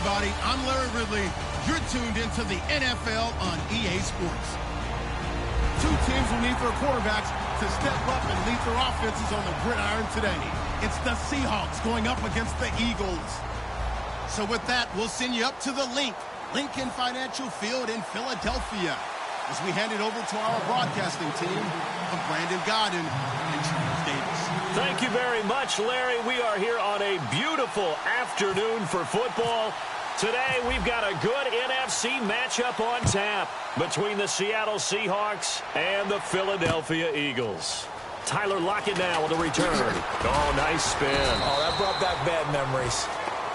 everybody. I'm Larry Ridley. You're tuned into the NFL on EA Sports. Two teams will need their quarterbacks to step up and lead their offenses on the gridiron today. It's the Seahawks going up against the Eagles. So with that, we'll send you up to the Lincoln Financial Field in Philadelphia, as we hand it over to our broadcasting team of Brandon Godden and Charles Davis. Thank you very much, Larry. We are here on a beautiful afternoon for football. Today, we've got a good NFC matchup on tap between the Seattle Seahawks and the Philadelphia Eagles. Tyler Lockett now with a return. Oh, nice spin. Oh, that brought back bad memories.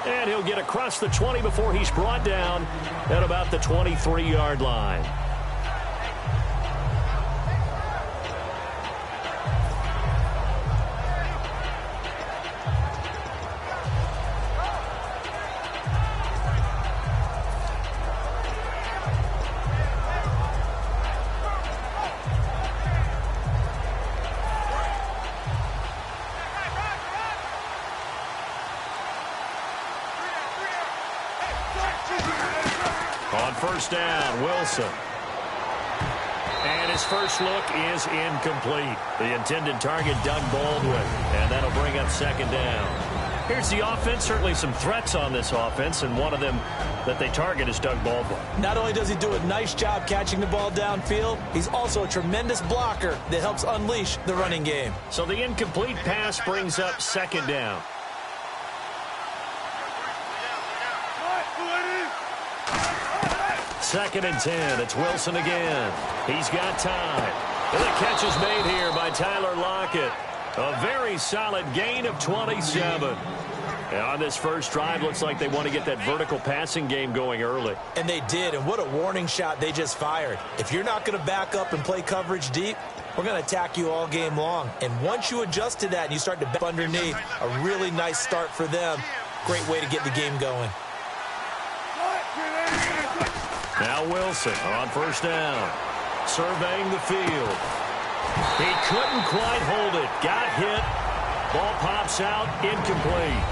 And he'll get across the 20 before he's brought down at about the 23-yard line. On first down, Wilson. And his first look is incomplete. The intended target, Doug Baldwin. And that'll bring up second down. Here's the offense. Certainly some threats on this offense, and one of them that they target is Doug Baldwin. Not only does he do a nice job catching the ball downfield, he's also a tremendous blocker that helps unleash the running game. So the incomplete pass brings up second down. Second and 10. It's Wilson again. He's got time. And the catch is made here by Tyler Lockett. A very solid gain of 27. And on this first drive, looks like they want to get that vertical passing game going early. And they did, and what a warning shot they just fired. If you're not going to back up and play coverage deep, we're going to attack you all game long. And once you adjust to that and you start to back underneath, a really nice start for them. Great way to get the game going. Now Wilson on first down, surveying the field. He couldn't quite hold it. Got hit. Ball pops out, incomplete.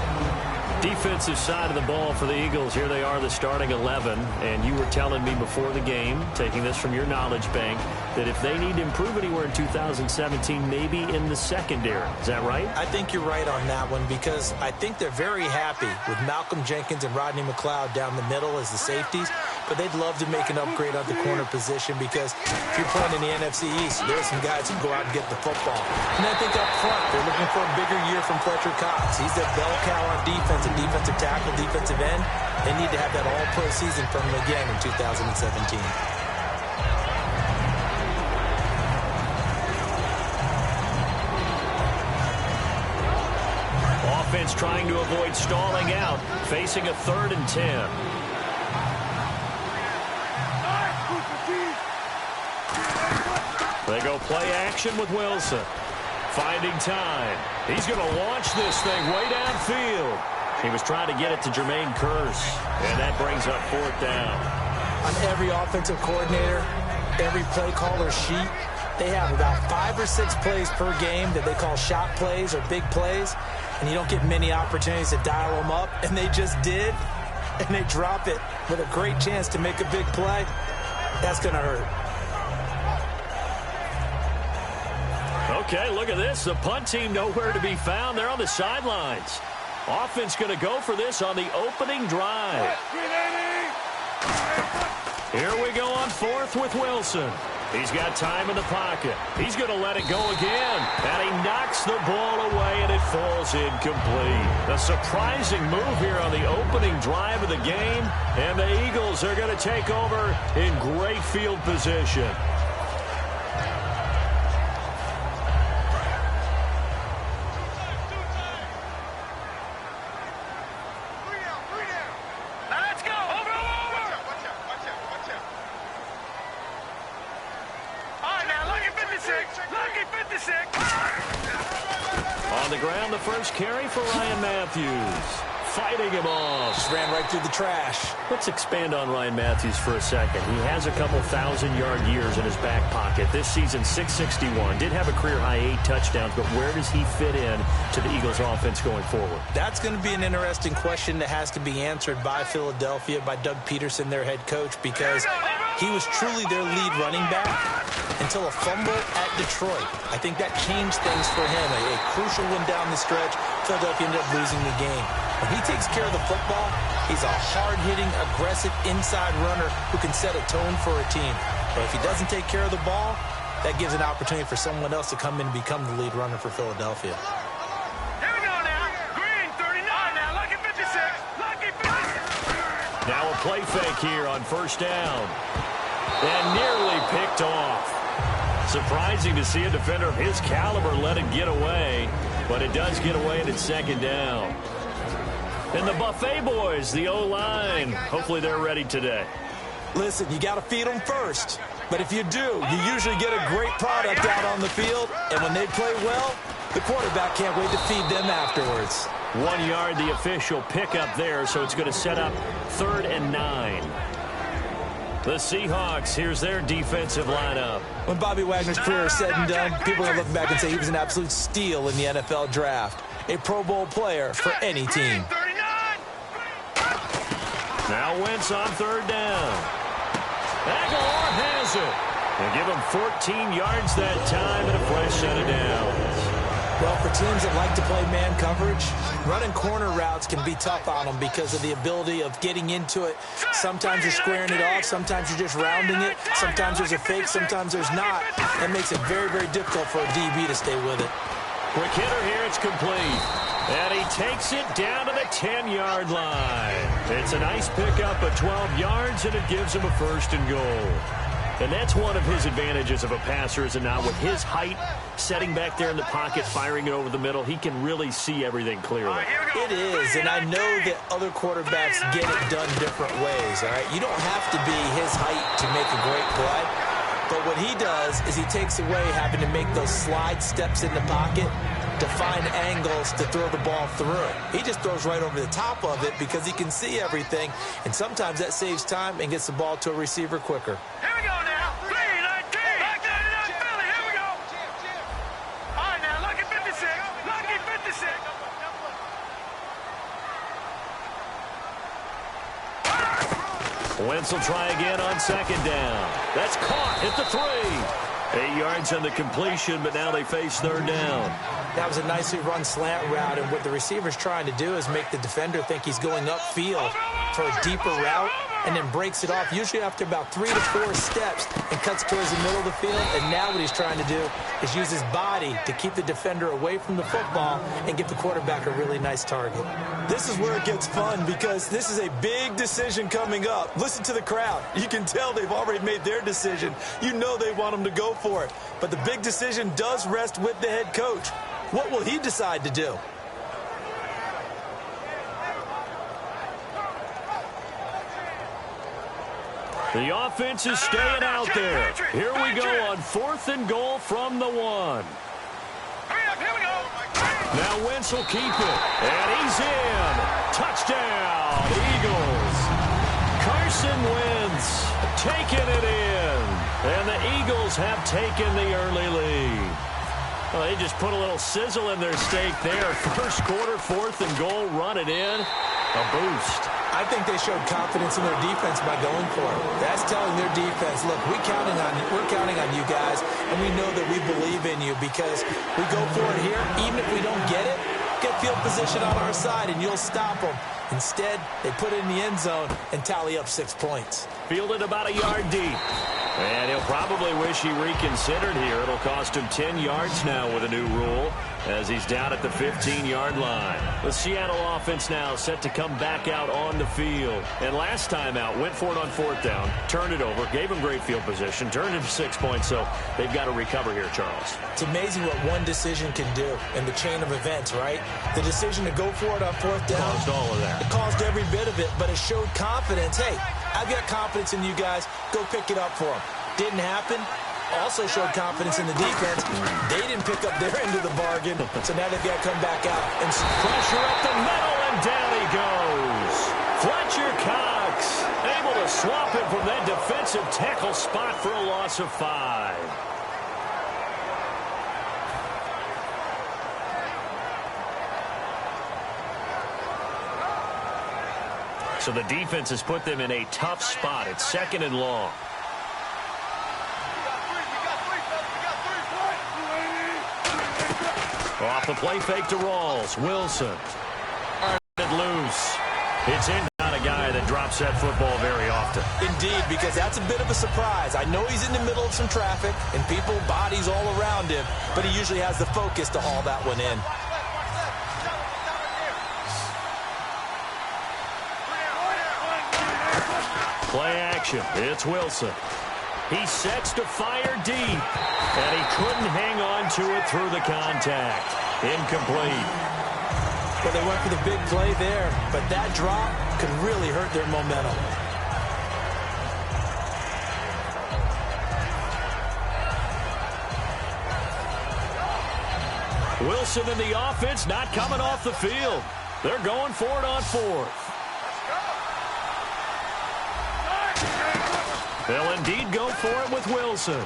Defensive side of the ball for the Eagles. Here they are, the starting 11. And you were telling me before the game, taking this from your knowledge bank, that if they need to improve anywhere in 2017, maybe in the secondary. Is that right? I think you're right on that one, because I think they're very happy with Malcolm Jenkins and Rodney McLeod down the middle as the safeties. But they'd love to make an upgrade at the corner position, because if you're playing in the NFC East, there's some guys who go out and get the football. And I think up front, they're looking for a bigger year from Fletcher Cox. He's their bell cow on defense, a defensive tackle, defensive end. They need to have that all-pro season from him again in 2017. Offense trying to avoid stalling out, facing a 3rd and 10. They go play action with Wilson. Finding time. He's going to launch this thing way downfield. He was trying to get it to Jermaine Kearse, and that brings up 4th down. On every offensive coordinator, every play caller sheet, they have about 5 or 6 plays per game that they call shot plays or big plays, and you don't get many opportunities to dial them up, and they just did, and they drop it with a great chance to make a big play. That's going to hurt. Okay, look at this. The punt team nowhere to be found. They're on the sidelines. Offense going to go for this on the opening drive. Here we go on 4th with Wilson. He's got time in the pocket. He's going to let it go again. And he knocks the ball away, and it falls incomplete. A surprising move here on the opening drive of the game. And the Eagles are going to take over in great field position. On the ground, the first carry for Ryan Matthews. fighting him off. Just ran right through the trash. Let's expand on Ryan Matthews for a second. He has a couple 1,000-yard years in his back pocket. This season, 661. Did have a career-high 8 touchdowns, but where does he fit in to the Eagles' offense going forward? That's going to be an interesting question that has to be answered by Philadelphia, by Doug Peterson, their head coach, because he was truly their lead running back until a fumble at Detroit. I think that changed things for him. A crucial one down the stretch. Philadelphia ended up losing the game. When he takes care of the football, he's a hard-hitting, aggressive inside runner who can set a tone for a team. But if he doesn't take care of the ball, that gives an opportunity for someone else to come in and become the lead runner for Philadelphia. Here we go now. Green, 39 now. Lucky 56. Lucky 56. Now a play fake here on first down. And nearly picked off. Surprising to see a defender of his caliber let it get away, but it does get away and it's second down. And the Buffet boys, the O-line, hopefully they're ready today. Listen, you got to feed them first. But if you do, you usually get a great product out on the field, and when they play well, the quarterback can't wait to feed them afterwards. 1 yard, the official pickup there, so it's going to set up 3rd and 9. The Seahawks, here's their defensive lineup. When Bobby Wagner's career is said and done, people are going to look back and say he was an absolute steal in the NFL draft. A Pro Bowl player for any team. Now Wentz on 3rd down. Aguilar has it. They give him 14 yards that time and a fresh set of downs. Well, for teams that like to play man coverage, running corner routes can be tough on them because of the ability of getting into it. Sometimes you're squaring it off. Sometimes you're just rounding it. Sometimes there's a fake. Sometimes there's not. That makes it very, very difficult for a DB to stay with it. Quick hitter here. It's complete. And he takes it down to the 10-yard line. It's a nice pickup of 12 yards, and it gives him a 1st and goal. And that's one of his advantages of a passer, is it not? With his height, setting back there in the pocket, firing it over the middle, he can really see everything clearly. It is, and I know that other quarterbacks get it done different ways, all right? You don't have to be his height to make a great play. But what he does is he takes away having to make those slide steps in the pocket to find angles to throw the ball through. He just throws right over the top of it because he can see everything, and sometimes that saves time and gets the ball to a receiver quicker. Here we go now. 3-19. Back 99 Philly. Here we go. All right now. Lucky 56. Lucky 56. Wentz will try again on 2nd down. That's caught at the 3. 8 yards on the completion, but now they face 3rd down. That was a nicely run slant route, and what the receiver's trying to do is make the defender think he's going upfield for a deeper route and then breaks it off, usually after about 3 to 4 steps, and cuts towards the middle of the field. And now what he's trying to do is use his body to keep the defender away from the football and give the quarterback a really nice target. This is where it gets fun because this is a big decision coming up. Listen to the crowd. You can tell they've already made their decision. You know they want him to go for it. But the big decision does rest with the head coach. What will he decide to do? The offense is staying out there. Here we go on 4th and goal from the 1. Hurry up. Here we go. Now Wentz will keep it. And he's in. Touchdown, Eagles. Carson Wentz taking it in. And the Eagles have taken the early lead. Well, they just put a little sizzle in their steak there. First quarter, 4th and goal, run it in. A boost. I think they showed confidence in their defense by going for it. That's telling their defense, look, we're counting on you guys, and we know that we believe in you because we go for it here. Even if we don't get it, get field position on our side, and you'll stop them. Instead, they put it in the end zone and tally up 6 points. Fielded about a yard deep. And he'll probably wish he reconsidered here. It'll cost him 10 yards now with a new rule as he's down at the 15-yard line. The Seattle offense now set to come back out on the field. And last time out, went for it on 4th down, turned it over, gave him great field position, turned it to 6 points, so they've got to recover here, Charles. It's amazing what one decision can do in the chain of events, right? The decision to go for it on 4th down. Caused all of that. It caused every bit of it, but it showed confidence. Hey, I've got confidence in you guys. Go pick it up for them. Didn't happen. Also showed confidence in the defense. They didn't pick up their end of the bargain, so now they've got to come back out. And pressure up the middle, and down he goes. spot for a loss of 5. So the defense has put them in a tough spot. It's 2nd and long. Off the play fake to Rawls. Wilson. Loose. It's in on a guy that drops that football very often. Indeed, because that's a bit of a surprise. I know he's in the middle of some traffic and people, bodies all around him, but he usually has the focus to haul that one in. Play action. It's Wilson. He sets to fire deep, and he couldn't hang on to it through the contact. Incomplete. Well, they went for the big play there, but that drop could really hurt their momentum. Wilson and the offense not coming off the field. They're going for it on 4th. They'll indeed go for it with Wilson.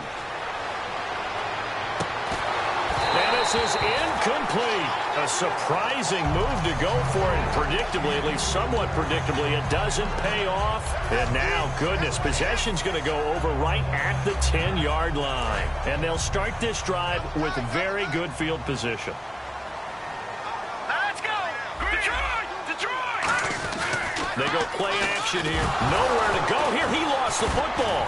And this is incomplete. A surprising move to go for it. Predictably, at least somewhat predictably, it doesn't pay off. And now, goodness, possession's going to go over right at the 10-yard line. And they'll start this drive with very good field position. Let's go! Detroit! Detroit! They go play action here. Nowhere to go here. He lost the football.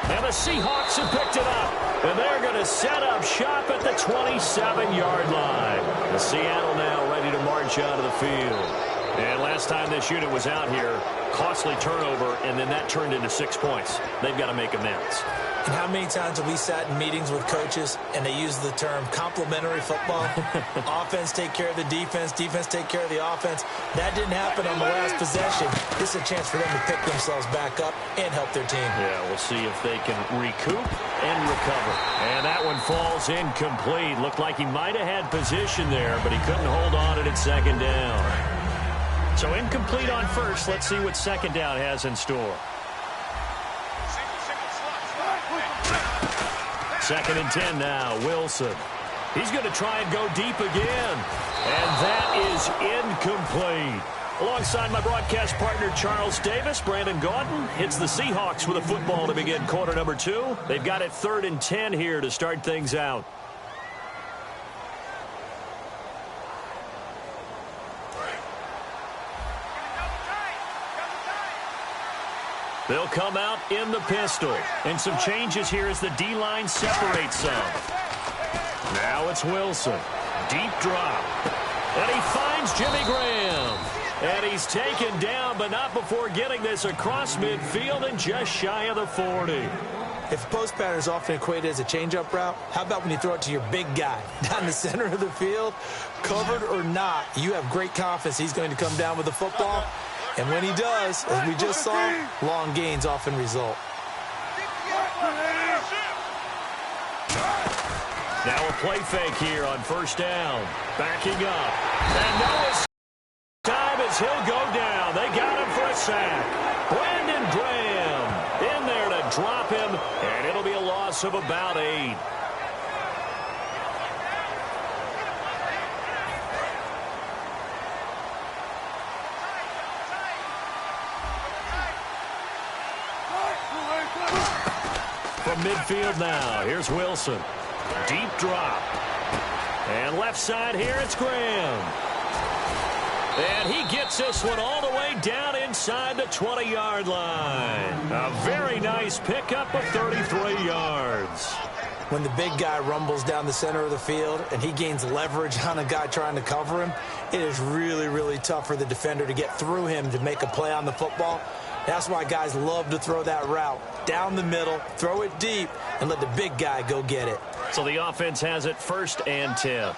And the Seahawks have picked it up. And they're going to set up shop at the 27-yard line. The Seattle now ready to march out of the field. And last time this unit was out here, costly turnover, and then that turned into 6 points. They've got to make amends. And how many times have we sat in meetings with coaches and they use the term complementary football? Offense take care of the defense, defense take care of the offense. That didn't happen on the last possession. This is a chance for them to pick themselves back up and help their team. Yeah, we'll see if they can recoup and recover. And that one falls incomplete. Looked like he might have had position there, but he couldn't hold on to it at 2nd down. So incomplete on 1st. Let's see what 2nd down has in store. 2nd and 10 now. Wilson. He's going to try and go deep again. And that is incomplete. Alongside my broadcast partner, Charles Davis, Brandon Gaudin hits the Seahawks with a football to begin quarter number 2. They've got it 3rd and 10 here to start things out. They'll come out in the pistol. And some changes here as the D-line separates some. Now it's Wilson. Deep drop. And he finds Jimmy Graham. And he's taken down, but not before getting this across midfield and just shy of the 40. If post pattern is often equated as a change-up route, how about when you throw it to your big guy down the center of the field? Covered or not, you have great confidence he's going to come down with the football. And when he does, as we just saw, long gains often result. Now a play fake here on 1st down. Backing up. And Noah's time as he'll go down. They got him for a sack. Brandon Graham in there to drop him, and it'll be a loss of about 8. From midfield now, here's Wilson. Deep drop. And left side here, it's Graham. And he gets this one all the way down inside the 20-yard line. A very nice pickup of 33 yards. When the big guy rumbles down the center of the field and he gains leverage on a guy trying to cover him, it is really, really tough for the defender to get through him to make a play on the football. That's why guys love to throw that route. Down the middle, throw it deep, and let the big guy go get it. So the offense has it 1st and 10.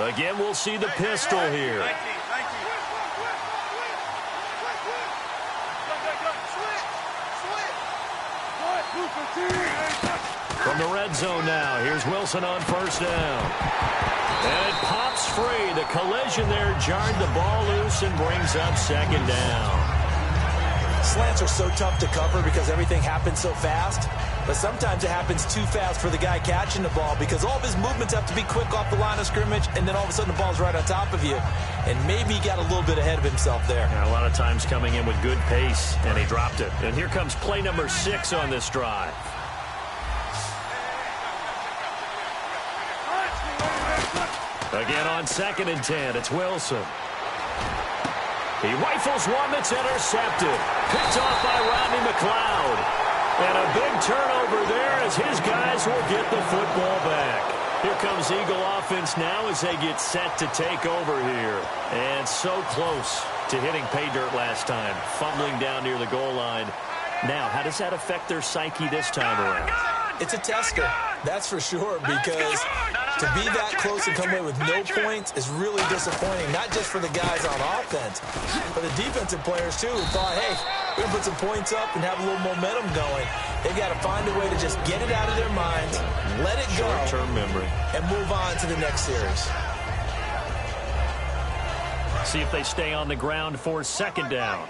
Again, we'll see the pistol here. From the red zone now, here's Wilson on 1st down. And it pops free. The collision there jarred the ball loose and brings up 2nd down. Slants are so tough to cover because everything happens so fast. But sometimes it happens too fast for the guy catching the ball because all of his movements have to be quick off the line of scrimmage, and then all of a sudden the ball's right on top of you. And maybe he got a little bit ahead of himself there. Yeah, a lot of times coming in with good pace, and he dropped it. And here comes play number 6 on this drive. Again on 2nd and 10, it's Wilson. He rifles one that's intercepted. Picked off by Rodney McLeod. And a big turnover there as his guys will get the football back. Here comes Eagle offense now as they get set to take over here. And so close to hitting pay dirt last time. Fumbling down near the goal line. Now, how does that affect their psyche this time around? It's a tester, that's for sure, because to be that close and come away with no points is really disappointing, not just for the guys on offense, but the defensive players, too, who thought, hey, we're going to put some points up and have a little momentum going. They've got to find a way to just get it out of their minds, let it go, short-term memory, and move on to the next series. See if they stay on the ground for 2nd down.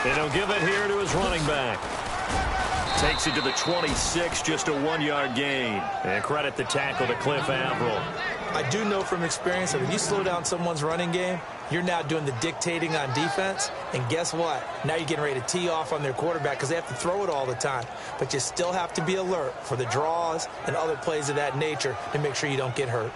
They don't give it here to his running back. Takes it to the 26, just a 1-yard gain. And credit the tackle to Cliff Averill. I do know from experience that when you slow down someone's running game, you're now doing the dictating on defense. And guess what? Now you're getting ready to tee off on their quarterback because they have to throw it all the time. But you still have to be alert for the draws and other plays of that nature to make sure you don't get hurt.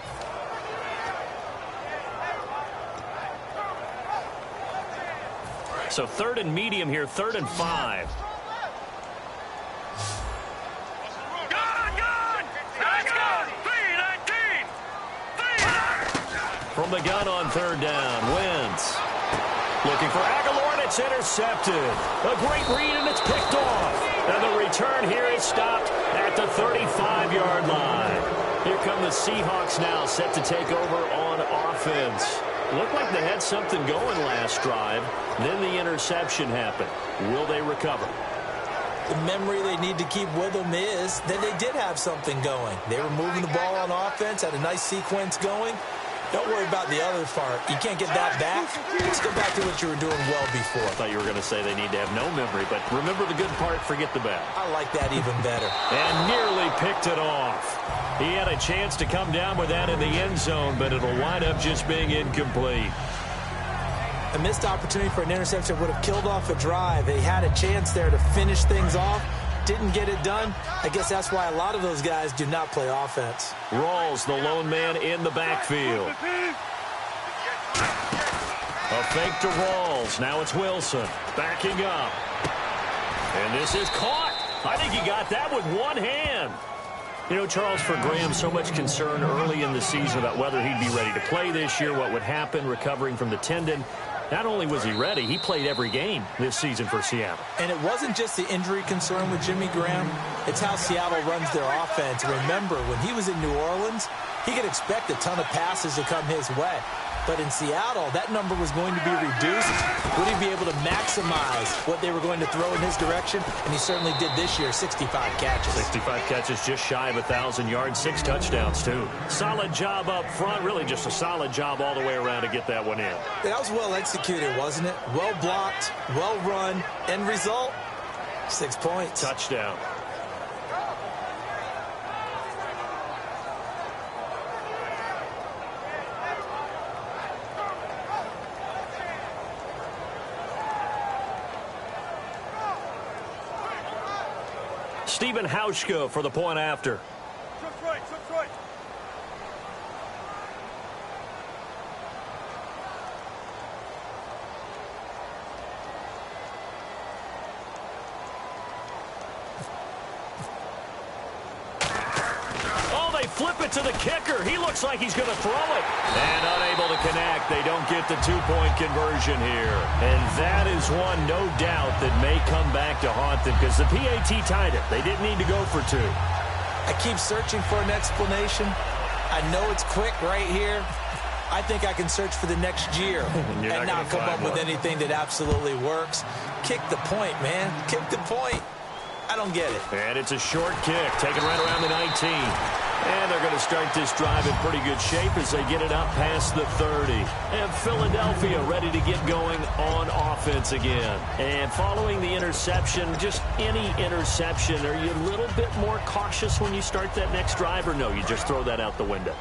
So 3rd and medium here, 3rd and 5. From the gun on 3rd down, Wentz. Looking for Aguilar, and it's intercepted. A great read, and it's picked off. And the return here is stopped at the 35-yard line. Here come the Seahawks now, set to take over on offense. Looked like they had something going last drive. Then the interception happened. Will they recover? The memory they need to keep with them is that they did have something going. They were moving the ball on offense, had a nice sequence going. Don't worry about the other part. You can't get that back. Let's go back to what you were doing well before. I thought you were going to say they need to have no memory, but remember the good part, forget the bad. I like that even better. And nearly picked it off. He had a chance to come down with that in the end zone, but it'll wind up just being incomplete. A missed opportunity for an interception would have killed off a drive. They had a chance there to finish things off. Didn't get it done. I guess that's why a lot of those guys do not play offense. Rawls, the lone man in the backfield. A fake to Rawls. Now it's Wilson backing up. And this is caught. I think he got that with one hand. You know, Charles, for Graham, so much concern early in the season about whether he'd be ready to play this year, what would happen recovering from the tendon. Not only was he ready, he played every game this season for Seattle. And it wasn't just the injury concern with Jimmy Graham. It's how Seattle runs their offense. Remember, when he was in New Orleans, he could expect a ton of passes to come his way. But in Seattle, that number was going to be reduced. Would he be able to maximize what they were going to throw in his direction? And he certainly did this year, 65 catches. 65 catches, just shy of 1,000 yards, 6 touchdowns, too. Solid job up front, really just a solid job all the way around to get that one in. That was well executed, wasn't it? Well blocked, well run. End result, 6 points. Touchdown. Stephen Hauschka for the point after. Oh, they flip it to the kicker. He looks like he's going to throw it. And unable to connect. They don't get the two-point conversion here. And that is one, no doubt, that may come back to haunt them because the PAT tied it. They didn't need to go for 2. I keep searching for an explanation. I know it's quick right here. I think I can search for the next year and not come up with anything that absolutely works. Kick the point, man. Kick the point. I don't get it. And it's a short kick, taken right around the 19. And they're going to start this drive in pretty good shape as they get it up past the 30. And Philadelphia ready to get going on offense again. And following the interception, just any interception, are you a little bit more cautious when you start that next drive, or no, you just throw that out the window?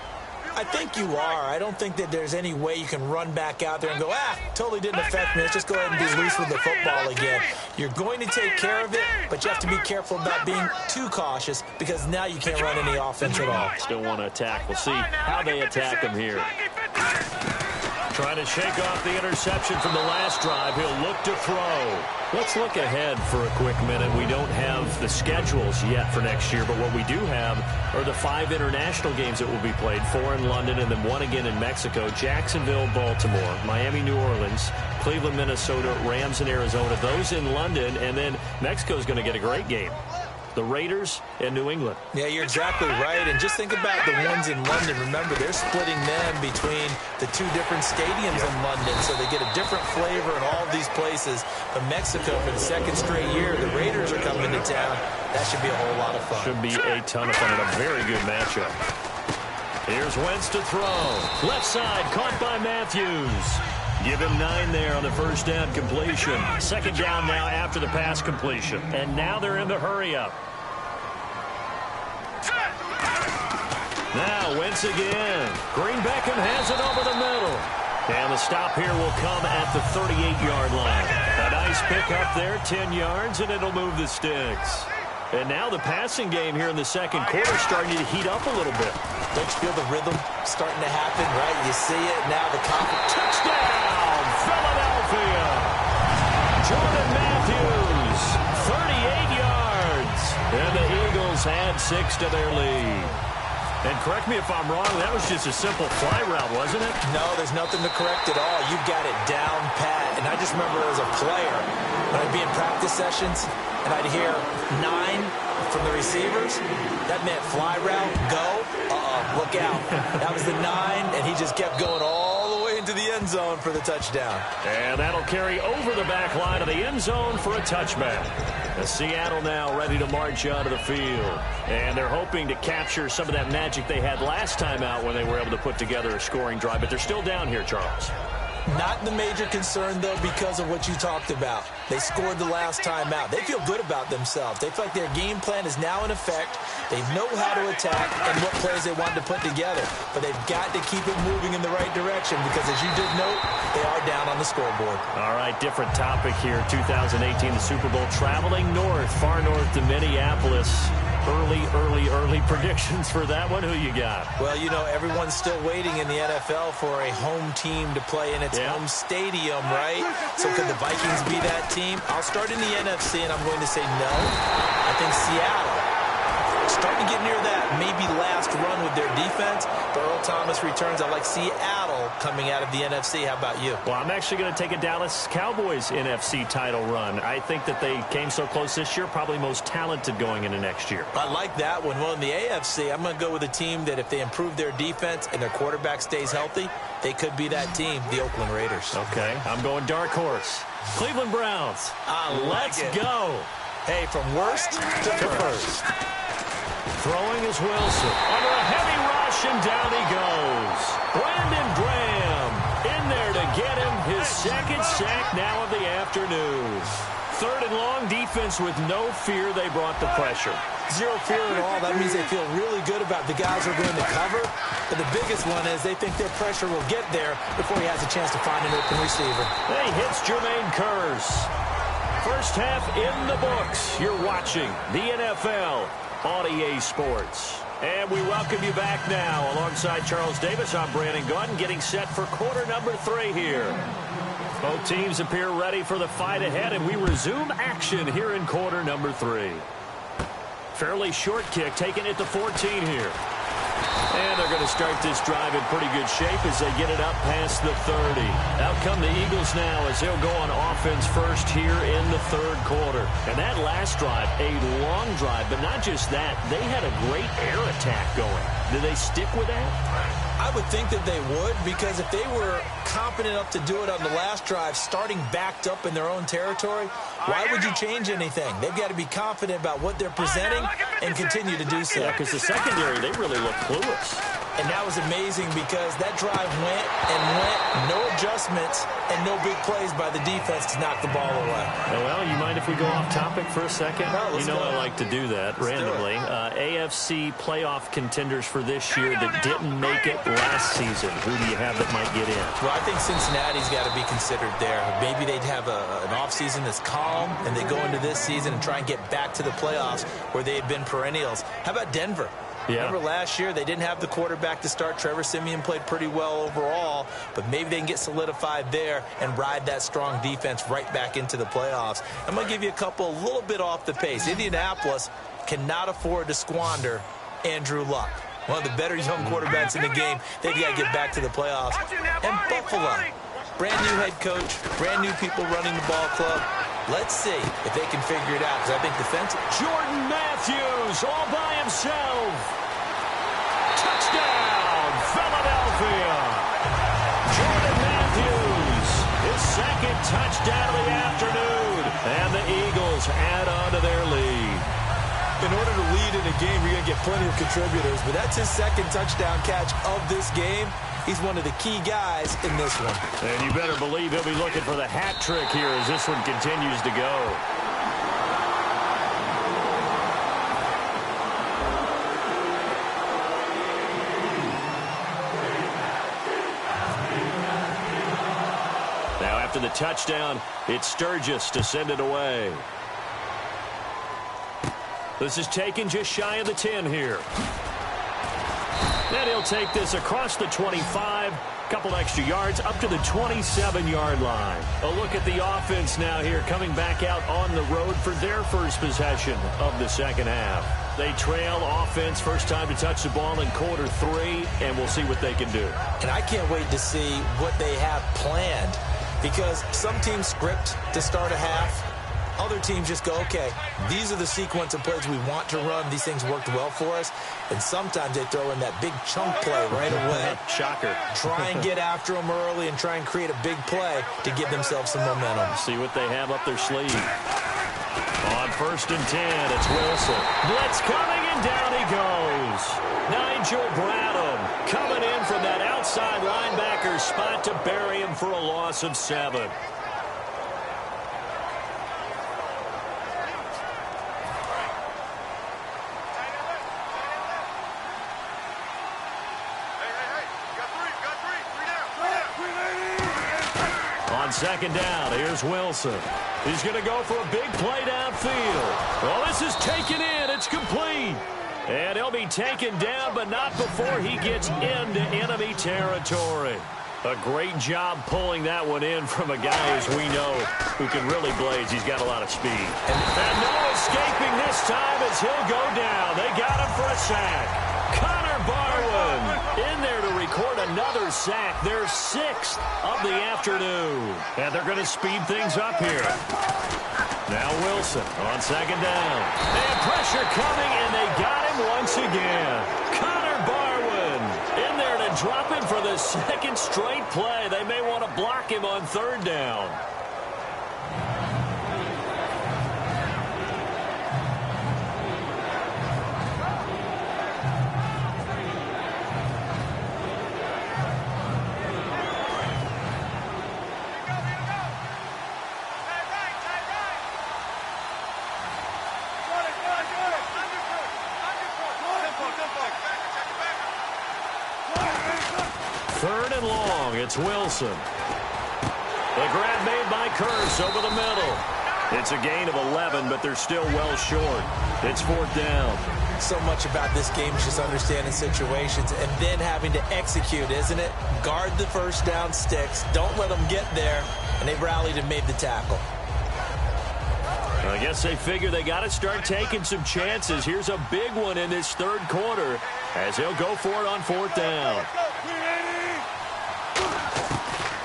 I think you are. I don't think that there's any way you can run back out there and go, totally didn't affect me. Let's just go ahead and be loose with the football again. You're going to take care of it, but you have to be careful about being too cautious because now you can't run any offense at all. Still want to attack. We'll see how they attack him here. Trying to shake off the interception from the last drive. He'll look to throw. Let's look ahead for a quick minute. We don't have the schedules yet for next year, but what we do have are the 5 international games that will be played, 4 in London and then 1 again in Mexico, Jacksonville, Baltimore, Miami, New Orleans, Cleveland, Minnesota, Rams, and Arizona. Those in London, and then Mexico's going to get a great game. The Raiders and New England. Yeah, you're exactly right. And just think about the ones in London. Remember, they're splitting them between the 2 different stadiums in London, so they get a different flavor in all of these places. But Mexico, for the 2nd straight year, the Raiders are coming to town. That should be a whole lot of fun. Should be a ton of fun and a very good matchup. Here's Wentz to throw. Left side, caught by Matthews. Give him 9 there on the first down completion. 2nd down now after the pass completion. And now they're in the hurry-up. Now Wentz again. Green Beckham has it over the middle. And the stop here will come at the 38-yard line. A nice pick up there, 10 yards, and it'll move the sticks. And now the passing game here in the 2nd quarter starting to heat up a little bit. Don't you feel the rhythm starting to happen, right? You see it now. The confidence. Touchdown, Philadelphia. Jordan Matthews, 38 yards. And the Eagles add 6 to their lead. And correct me if I'm wrong, that was just a simple fly route, wasn't it? No, there's nothing to correct at all. You've got it down pat. And I just remember as a player, when I'd be in practice sessions, and I'd hear 9 from the receivers, that meant fly route, go, look out. That was the 9, and he just kept going all the way into the end zone for the touchdown. And that'll carry over the back line of the end zone for a touchback. Seattle now ready to march out of the field. And they're hoping to capture some of that magic they had last time out when they were able to put together a scoring drive. But they're still down here, Charles. Not the major concern, though, because of what you talked about. They scored the last time out. They feel good about themselves. They feel like their game plan is now in effect. They know how to attack and what plays they want to put together. But they've got to keep it moving in the right direction because, as you did note, they are down on the scoreboard. All right, different topic here. 2018, the Super Bowl, traveling north, far north to Minneapolis. Early predictions for that one. Who you got? Well, you know, everyone's still waiting in the NFL for a home team to play in its home stadium, right? So could the Vikings be that team? I'll start in the NFC, and I'm going to say no. I think Seattle, starting to get near that maybe last run with their defense. But Earl Thomas returns. I like Seattle coming out of the NFC. How about you? Well, I'm actually going to take a Dallas Cowboys NFC title run. I think that they came so close this year, probably most talented going into next year. I like that one. Well, in the AFC, I'm going to go with a team that if they improve their defense and their quarterback stays healthy, they could be that team, the Oakland Raiders. Okay, I'm going dark horse. Cleveland Browns. Let's go. Hey, from worst to first. Throwing is Wilson. Under a heavy rush, and down he goes. Brandon Graham in there to get him his 2nd sack now of the afternoon. 3rd and long, defense with no fear. They brought the pressure. Zero fear at all. That means they feel really good about the guys who are going to cover. But the biggest one is they think their pressure will get there before he has a chance to find an open receiver. He hits Jermaine Kearse. First half in the books. You're watching the NFL on EA Sports. And we welcome you back now. Alongside Charles Davis, I'm Brandon Gaudin, getting set for quarter number 3 here. Both teams appear ready for the fight ahead, and we resume action here in quarter number 3. Fairly short kick, taken at the 14 here. And they're going to start this drive in pretty good shape as they get it up past the 30. Out come the Eagles now as they'll go on offense first here in the third quarter. And that last drive, a long drive, but not just that. They had a great air attack going. Do they stick with that? I would think that they would, because if they were confident enough to do it on the last drive, starting backed up in their own territory, why would you change anything? They've got to be confident about what they're presenting and continue to do so. Yeah, because the secondary, they really look clueless. And that was amazing because that drive went and went, no adjustments and no big plays by the defense to knock the ball away. Well, you mind if we go off topic for a second? No, let's go. I like to do that randomly. AFC playoff contenders for this year that didn't make it last season. Who do you have that might get in? Well, I think Cincinnati's got to be considered there. Maybe they'd have an offseason that's calm, and they go into this season and try and get back to the playoffs where they had been perennials. How about Denver? Yeah. Remember last year, they didn't have the quarterback to start. Trevor Siemian played pretty well overall, but maybe they can get solidified there and ride that strong defense right back into the playoffs. I'm going to give you a couple a little bit off the pace. Indianapolis cannot afford to squander Andrew Luck, one of the better young quarterbacks in the game. They've got to get back to the playoffs. And Buffalo, brand new head coach, brand new people running the ball club. Let's see if they can figure it out, because I think defensive. Jordan Matthews all by himself. Touchdown, Philadelphia. Jordan Matthews, his second touchdown of the afternoon. And the Eagles add on to their lead. In order to lead in a game, you're going to get plenty of contributors, but that's his second touchdown catch of this game. He's one of the key guys in this one. And you better believe he'll be looking for the hat trick here as this one continues to go. Now after the touchdown, it's Sturgis to send it away. This is taken just shy of the 10 here. Then he'll take this across the 25, couple extra yards, up to the 27-yard line. A look at the offense now here, coming back out on the road for their first possession of the second half. They trail offense, first time to touch the ball in quarter 3, and we'll see what they can do. And I can't wait to see what they have planned, because some teams script to start a half. Other teams just go, okay, these are the sequence of plays we want to run. These things worked well for us. And sometimes they throw in that big chunk play right away. Shocker. Try and get after them early and try and create a big play to give themselves some momentum. See what they have up their sleeve. On 1st and 10, it's Wilson. Blitz coming, and down he goes. Nigel Bradham coming in from that outside linebacker spot to bury him for a loss of 7. On 2nd down, here's Wilson. He's going to go for a big play downfield. Well, this is taken in. It's complete. And he'll be taken down, but not before he gets into enemy territory. A great job pulling that one in from a guy, as we know, who can really blaze. He's got a lot of speed. And no escaping this time as he'll go down. They got him for a sack. Connor Barwin in there to record another sack. Their 6th of the afternoon. And they're going to speed things up here. Now Wilson on 2nd down. And pressure coming, and they got him once again. Connor Barwin in there to drop him for the 2nd straight play. They may want to block him on 3rd down. It's Wilson. The grab made by Kearse over the middle. It's a gain of 11, but they're still well short. It's 4th down. So much about this game is just understanding situations and then having to execute, isn't it? Guard the first down sticks. Don't let them get there. And they rallied and made the tackle. I guess they figure they got to start taking some chances. Here's a big one in this third quarter as he'll go for it on fourth down.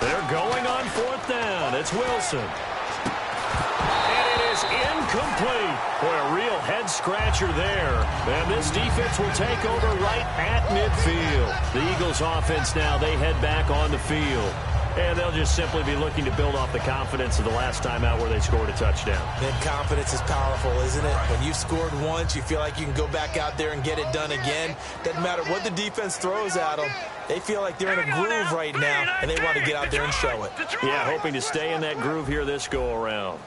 They're going on fourth down. It's Wilson. And it is incomplete. Boy, a real head-scratcher there. And this defense will take over right at midfield. The Eagles offense now, they head back on the field. And they'll just simply be looking to build off the confidence of the last time out where they scored a touchdown. Then confidence is powerful, isn't it? When you've scored once, you feel like you can go back out there and get it done again. Doesn't matter what the defense throws at them. They feel like they're in a groove right now, and they want to get out there and show it. Yeah, hoping to stay in that groove here this go-around.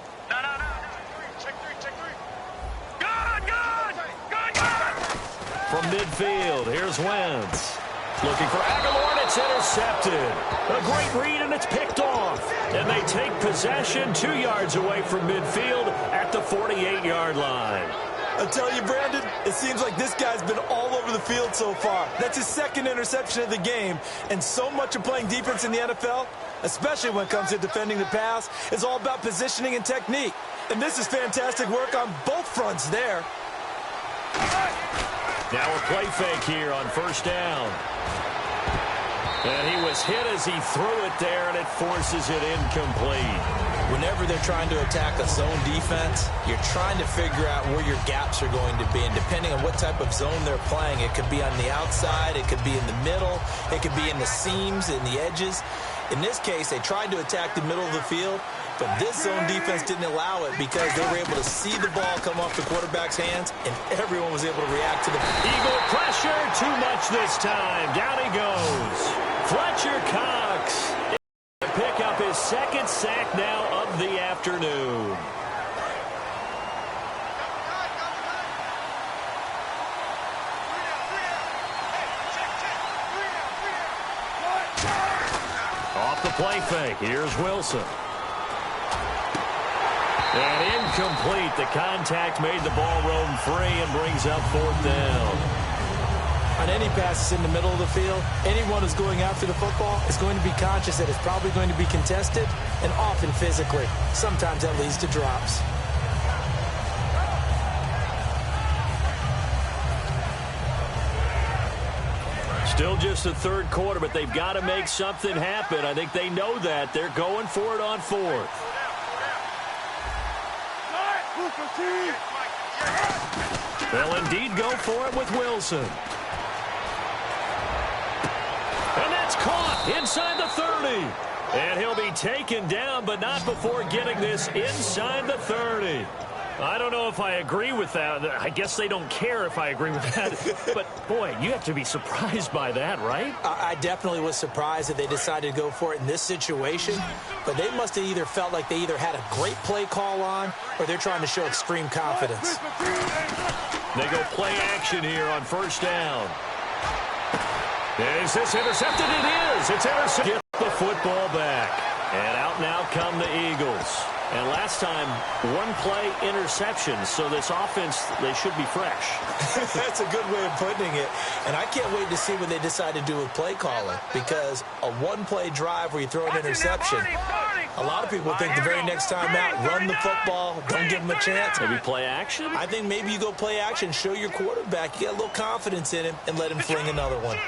From midfield, here's Wentz. Looking for Aguilar, and it's intercepted. A great read, and it's picked off. And they take possession 2 yards away from midfield at the 48-yard line. I tell you, Brandon, it seems like this guy's been all over the field so far. That's his second interception of the game. And so much of playing defense in the NFL, especially when it comes to defending the pass, is all about positioning and technique. And this is fantastic work on both fronts there. Now a play fake here on first down. And he was hit as he threw it there, and it forces it incomplete. Whenever they're trying to attack a zone defense, you're trying to figure out where your gaps are going to be. And depending on what type of zone they're playing, it could be on the outside, it could be in the middle, it could be in the seams, in the edges. In this case, they tried to attack the middle of the field, but this zone defense didn't allow it because they were able to see the ball come off the quarterback's hands, and everyone was able to react to the Eagle pressure, too much this time. Down he goes. Fletcher Cox to pick up his second sack now of the afternoon. Off the play fake, here's Wilson. And incomplete. The contact made the ball roam free and brings up fourth down. On any passes in the middle of the field, anyone who's going after the football is going to be conscious that it's probably going to be contested, and often physically. Sometimes that leads to drops. Still just the third quarter, but they've got to make something happen. I think they know that. They're going for it on fourth. They'll indeed go for it with Wilson. And that's caught inside the 30. And he'll be taken down, but not before getting this inside the 30. I don't know if I agree with that. I guess they don't care if I agree with that. But, boy, you have to be surprised by that, right? I definitely was surprised that they decided to go for it in this situation. But they must have either felt like they either had a great play call on or they're trying to show extreme confidence. They go play action here on first down. Is this intercepted? It is. It's intercepted. Get the football back. And out now come the Eagles. And last time, one play interception. So this offense, they should be fresh. That's a good way of putting it. And I can't wait to see what they decide to do with play calling. Because a one-play drive where you throw an interception, a lot of people think the very next time out, run the football, don't give them a chance. Maybe play action? I think maybe you go play action, show your quarterback, you get a little confidence in him, and let him fling another one.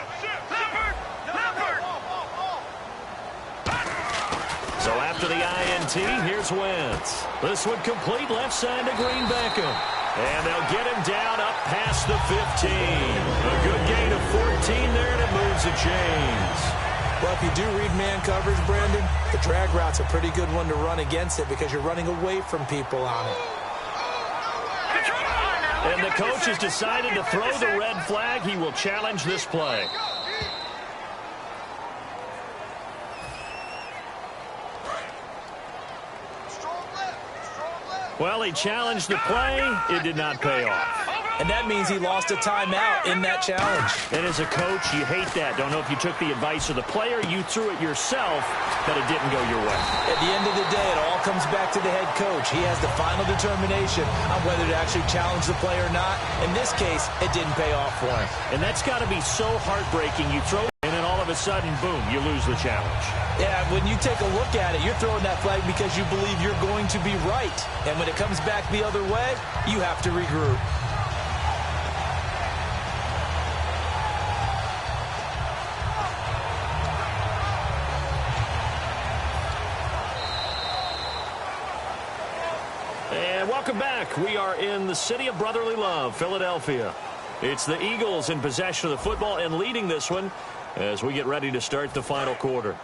So after the INT, here's Wentz. This one complete left side to Green Beckham. And they'll get him down up past the 15. A good gain of 14 there, and it moves the chains. Well, if you do read man coverage, Brandon, the drag route's a pretty good one to run against it because you're running away from people on it. And the coach has decided to throw the red flag. He will challenge this play. Well, he challenged the play. It did not pay off. And that means he lost a timeout in that challenge. And as a coach, you hate that. Don't know if you took the advice of the player. You threw it yourself, but it didn't go your way. At the end of the day, it all comes back to the head coach. He has the final determination on whether to actually challenge the play or not. In this case, it didn't pay off for him. And that's got to be so heartbreaking. You throw it, and then all of a of a sudden, boom, you lose the challenge. Yeah, when you take a look at it, you're throwing that flag because you believe you're going to be right. And when it comes back the other way, you have to regroup. And welcome back. We are in the city of brotherly love, Philadelphia. It's the Eagles in possession of the football and leading this one as we get ready to start the final quarter.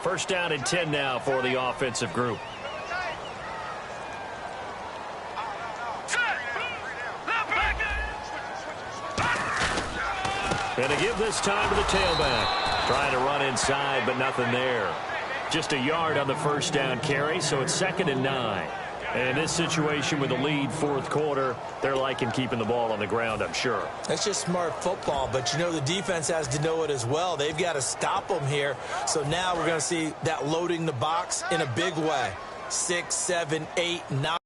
First down and 10 now for the offensive group. And to give this time to the tailback. Trying to run inside, but nothing there. Just a yard on the first down carry, so it's 2nd and 9. And in this situation with the lead fourth quarter, they're liking keeping the ball on the ground, I'm sure. That's just smart football, but you know the defense has to know it as well. They've got to stop them here. So now we're going to see that loading the box in a big way. 6, 7, 8, 9.